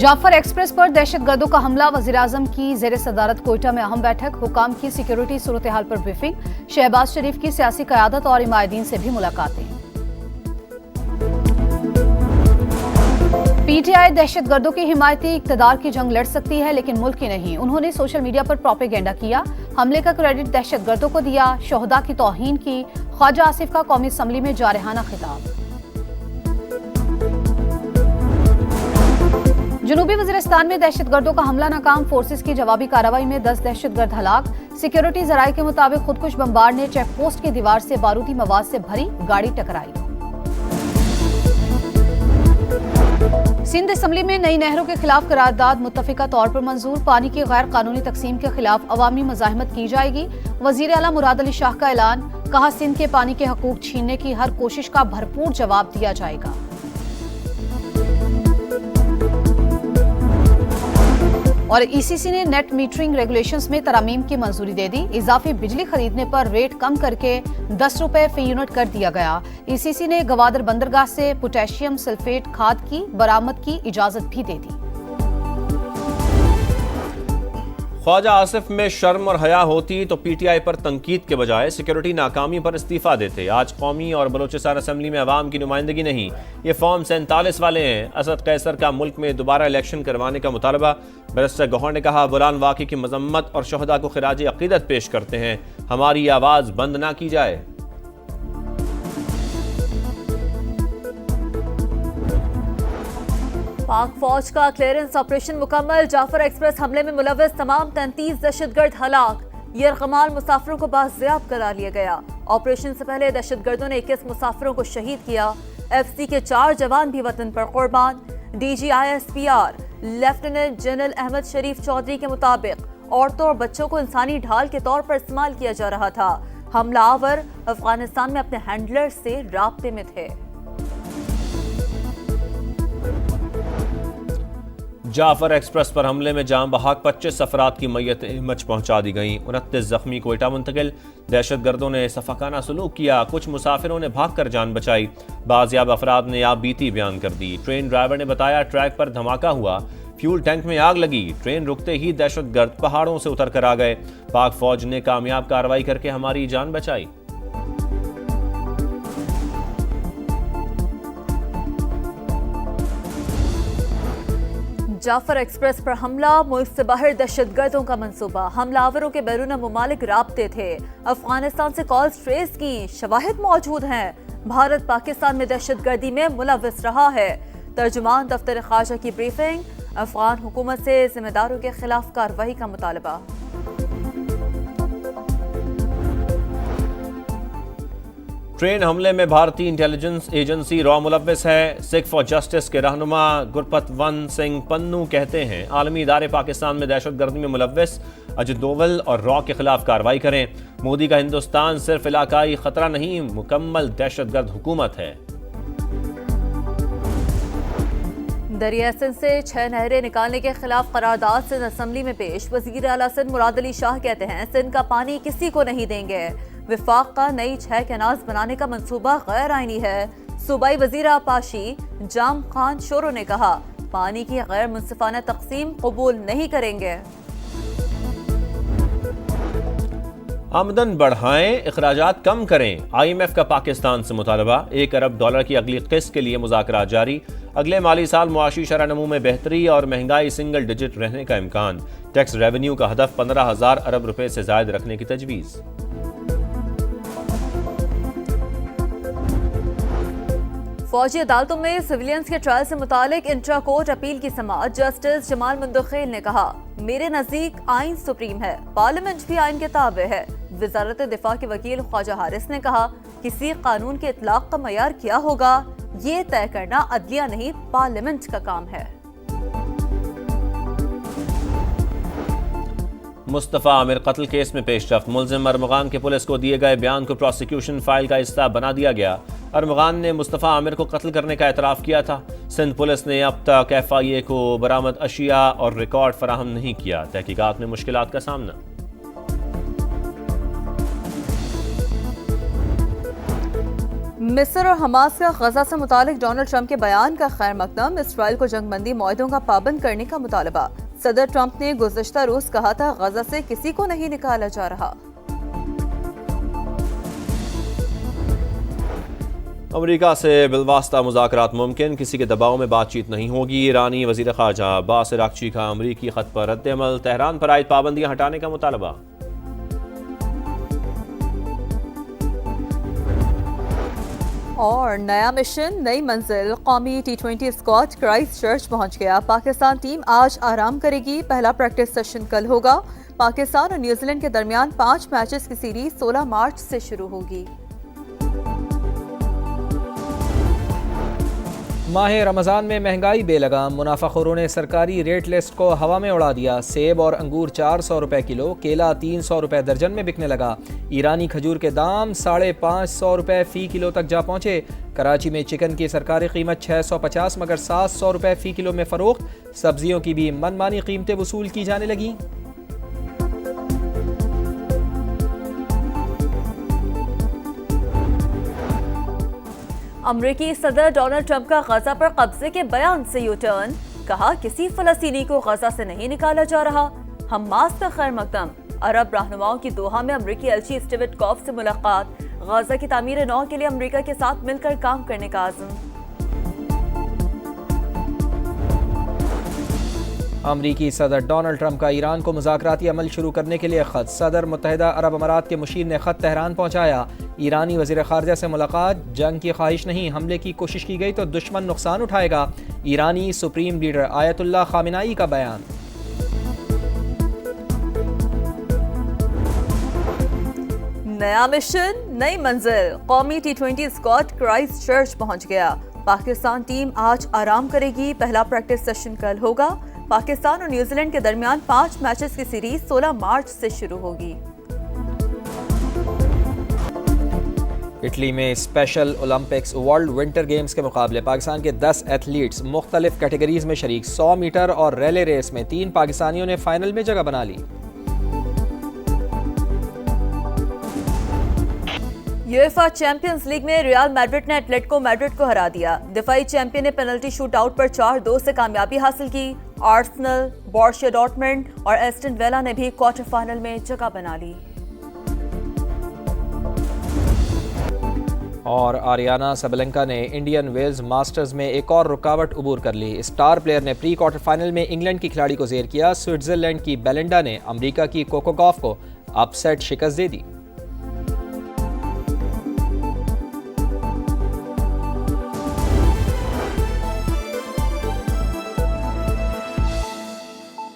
Jafar express पर दहशतगर्दों का हमला, वज़ीर-ए-आज़म की ज़ेर सदारत कोयटा में अहम बैठक, हुकाम की सिक्योरिटी सूरत हाल पर ब्रीफिंग, शहबाज शरीफ की सियासी क़यादत और हिमायतीन से भी मुलाकातें। पीटीआई दहशतगर्दों की हिमायती इक़्तिदार की जंग लड़ सकती है लेकिन मुल्क की नहीं, उन्होंने सोशल मीडिया पर प्रोपेगेंडा किया, हमले का क्रेडिट दहशतगर्दों को दिया, शोहदा की तौहीन की, ख्वाजा आसिफ का कौमी असम्बली में जारहाना खिताब। जनूबी वज़ीरिस्तान में दहशतगर्दों का हमला नाकाम, फोर्सेस की जवाबी कार्रवाई में 10 दहशतगर्द हलाक, सिक्योरिटी ज़राए के मुताबिक खुदकुश बमबार ने चेक पोस्ट की दीवार से बारूदी मवाद से भरी गाड़ी टकराई। सिंध असम्बली में नई नहरों के खिलाफ करारदाद मुत्तफिका तौर पर मंजूर, पानी की गैर कानूनी तकसीम के खिलाफ अवामी मज़ाहमत की जाएगी, वज़ीर आला मुराद अली शाह का ऐलान, कहा सिंध के पानी के हकूक छीनने की हर कोशिश का भरपूर जवाब दिया जाएगा। और ईसीसी ने नेट मीटरिंग रेगुलेशंस में तरामीम की मंजूरी दे दी, इजाफी बिजली खरीदने पर रेट कम करके 10 रुपए फी यूनिट कर दिया गया। ईसीसी ने गवादर बंदरगाह से पोटेशियम सल्फेट खाद की बरामद की इजाजत भी दे दी। ख्वाजा आसिफ में शर्म और हया होती तो पीटीआई पर तनकीद के बजाय सिक्योरिटी नाकामी पर इस्तीफा देते। आज कौमी और बलोचिस्तान असम्बली में अवाम की नुमाइंदगी नहीं, ये फॉर्म 47 वाले हैं। असद कैसर का मुल्क में दोबारा इलेक्शन करवाने का मुतालबा, बैरिस्टर गौहर ने कहा बुलान वाक़ई की मजम्मत और शहदा को खिराज अकीदत पेश करते हैं, हमारी आवाज़ बंद ना की जाए। पाक फौज का क्लियरेंस ऑपरेशन मुकम्मल, जाफर एक्सप्रेस हमले में मुलव्वस तमाम 33 दहशतगर्द हलाक, यरगमाल मुसाफिरों को बाजियाब करा लिया गया। ऑपरेशन से पहले दहशतगर्दों ने 21 मुसाफिरों को शहीद किया, एफसी के 4 जवान भी वतन पर कुर्बान। DGISPR लेफ्टिनेंट जनरल अहमद शरीफ चौधरी के मुताबिक औरतों और बच्चों को इंसानी ढाल के तौर पर इस्तेमाल किया जा रहा था। हमलावर अफगानिस्तान में अपने हैंडलर से राब्ते में थे। जाफर एक्सप्रेस पर हमले में जाम बहाक 25 अफराद की मैयत मच पहुंचा दी गई, 29 जख्मी कोयटा मुंतकिल। दहशतगर्दों ने सफाकाना सलूक किया, कुछ मुसाफिरों ने भाग कर जान बचाई, बाजियाब अफराद ने आप बीती बयान कर दी। ट्रेन ड्राइवर ने बताया ट्रैक पर धमाका हुआ, फ्यूल टैंक में आग लगी, ट्रेन रुकते ही दहशतगर्द पहाड़ों से उतर कर आ गए, पाक फौज ने कामयाब कार्रवाई करके हमारी जान बचाई। जाफर एक्सप्रेस पर हमला, मुल्क से बाहर दहशतगर्दों का मंसूबा, हमलावरों के बैरून मुमालिक राब्ते थे, अफगानिस्तान से कॉल्स ट्रेस की, शवाहिद मौजूद हैं, भारत पाकिस्तान में दहशतगर्दी में मुलव्वस रहा है। तर्जुमान दफ्तर ख्वाजा की ब्रीफिंग, अफगान हुकूमत से जिम्मेदारों के खिलाफ कार्रवाई का मुतालबा। ट्रेन हमले में भारतीय इंटेलिजेंस एजेंसी रॉ मुलव्वस है। सिख फॉर जस्टिस के रहनुमा गुरपतवंत सिंह पन्नू कहते हैं आलमी इदारे पाकिस्तान में दहशतगर्दी में मुलव्वस, अजित डोवल और रॉ के खिलाफ कार्रवाई करें। मोदी का हिंदुस्तान सिर्फ इलाकाई खतरा नहीं, मुकम्मल दहशतगर्द हुकूमत है। दरिया सिंध से 6 नहरें निकालने के खिलाफ करारदाद सिंध असम्बली में पेश, वज़ीर आला सिंध मुराद अली शाह कहते हैं सिंध का पानी किसी को नहीं देंगे। विफाक का नई 6 कैनाल्स बनाने का मंसूबा गैर आईनी है। सूबाई वज़ीर आपाशी जाम खान शोरो ने कहा पानी की गैर मुनसिफाना तकसीम कबूल नहीं करेंगे। आमदन बढ़ाएं, अखराजात कम करें, IMF का पाकिस्तान से मुतालबा। $1 अरब की अगली किस्त के लिए मुज़ाकरात जारी। अगले माली साल मुआशी शरह नमू में बेहतरी और महंगाई सिंगल डिजिट रहने का इम्कान। टैक्स रेवेन्यू का हदफ 15,000 अरब रुपए से जायद रखने की तजवीज़। फौजी अदालतों में सिविलियंस के ट्रायल से मुतालिक इंट्रा कोर्ट अपील की समाअत, जस्टिस जमाल मुंदखिल ने कहा मेरे नजदीक आइन सुप्रीम है, पार्लियामेंट भी आइन के ताबे है। वजारत दिफा के वकील ख्वाजा हारिस ने कहा किसी कानून के इतलाक का मयार क्या होगा ये तय करना अदलिया नहीं पार्लियामेंट का काम है। मुस्तफ़ा आमिर कत्ल केस में पेशरफ्त, मुलजिम अरमगान के पुलिस को दिए गए बयान को प्रोसिक्यूशन फाइल का हिस्सा बना दिया गया। अरमगान ने मुस्तफ़ा आमिर को कत्ल करने का एतराफ़ किया था। सिंध पुलिस ने अब तक FIA को बरामद अशिया और रिकॉर्ड फराहम नहीं किया, तहकीकात में मुश्किलात का सामना। مصر اور حماس کا غزہ سے متعلق ڈونلڈ ٹرمپ کے بیان کا خیر مقدم، اسرائیل کو جنگ بندی معاہدوں کا پابند کرنے کا مطالبہ۔ صدر ٹرمپ نے گزشتہ روز کہا تھا غزہ سے کسی کو نہیں نکالا جا رہا۔ امریکہ سے بالواسطہ مذاکرات ممکن، کسی کے دباؤ میں بات چیت نہیں ہوگی۔ ایرانی وزیر خارجہ عباس عراقچی کا امریکی خط پر رد عمل، تہران پر عائد پابندیاں ہٹانے کا مطالبہ۔ اور نیا مشن نئی منزل، قومی T20 اسکواڈ کرائسٹ چرچ پہنچ گیا۔ پاکستان ٹیم آج آرام کرے گی، پہلا پریکٹس سیشن کل ہوگا۔ پاکستان اور نیوزی لینڈ کے درمیان 5 میچز کی سیریز 16 مارچ سے شروع ہوگی۔ ماہ رمضان میں مہنگائی بے لگام، منافع خوروں نے سرکاری ریٹ لسٹ کو ہوا میں اڑا دیا۔ سیب اور انگور 400 روپے کلو، کیلا 300 روپے درجن میں بکنے لگا۔ ایرانی کھجور کے دام 550 روپے فی کلو تک جا پہنچے۔ کراچی میں چکن کی سرکاری قیمت 650 مگر 700 روپے فی کلو میں فروخت۔ سبزیوں کی بھی من مانی قیمتیں وصول کی جانے لگیں۔ امریکی صدر ڈونلڈ ٹرمپ کا غزہ پر قبضے کے بیان سے یو ٹرن، کہا کسی فلسطینی کو غزہ سے نہیں نکالا جا رہا۔ حماس کا خیر مقدم، عرب رہنماؤں کی دوحہ میں امریکی ایلچی اسٹیو وٹکوف سے ملاقات، غزہ کی تعمیر نو کے لیے امریکہ کے ساتھ مل کر کام کرنے کا عزم۔ امریکی صدر ڈونلڈ ٹرمپ کا ایران کو مذاکراتی عمل شروع کرنے کے لیے خط، صدر متحدہ عرب امارات کے مشیر نے خط تہران پہنچایا۔ ایرانی وزیر خارجہ سے ملاقات، جنگ کی خواہش نہیں، حملے کی کوشش کی گئی تو دشمن نقصان اٹھائے گا۔ ایرانی سپریم لیڈر آیت اللہ خامنائی کا بیان۔ نیا مشن نئی منزل، قومی T20 اسکواڈ کرائسٹ چرچ پہنچ گیا۔ پاکستان ٹیم آج آرام کرے گی، پہلا پریکٹس سیشن کل ہوگا۔ پاکستان اور نیوزی لینڈ کے درمیان 5 میچز کی سیریز 16 مارچ سے شروع ہوگی۔ اٹلی میں special Olympics world winter games کے مقابلے، پاکستان کے 10 ایتھلیٹس مختلف کیٹیگریز میں شریک۔ 100 میٹر اور ریلے ریس میں 3 پاکستانیوں نے فائنل میں جگہ بنا لی۔ یویفا چیمپئنز لیگ میں ریال میڈرڈ نے ایٹلیٹیکو میڈرڈ کو ہرا دیا۔ دفاعی چیمپئن نے پینلٹی شوٹ آؤٹ پر 4-2 سے کامیابی حاصل کی۔ آرسنل، بورشیا ڈورٹمنڈ اور ایسٹن ویلا نے بھی کوارٹر فائنل میں جگہ بنا لی۔ اور آریانا سابلنکا نے انڈین ویلز ماسٹرز میں ایک اور رکاوٹ عبور کر لی۔ اسٹار پلیئر نے پری کوارٹر فائنل میں انگلینڈ کی کھلاڑی کو زیر کیا۔ سوئٹزرلینڈ کی بیلنڈا نے امریکہ کی کوکو گاف کو اپ سیٹ شکست دے دی۔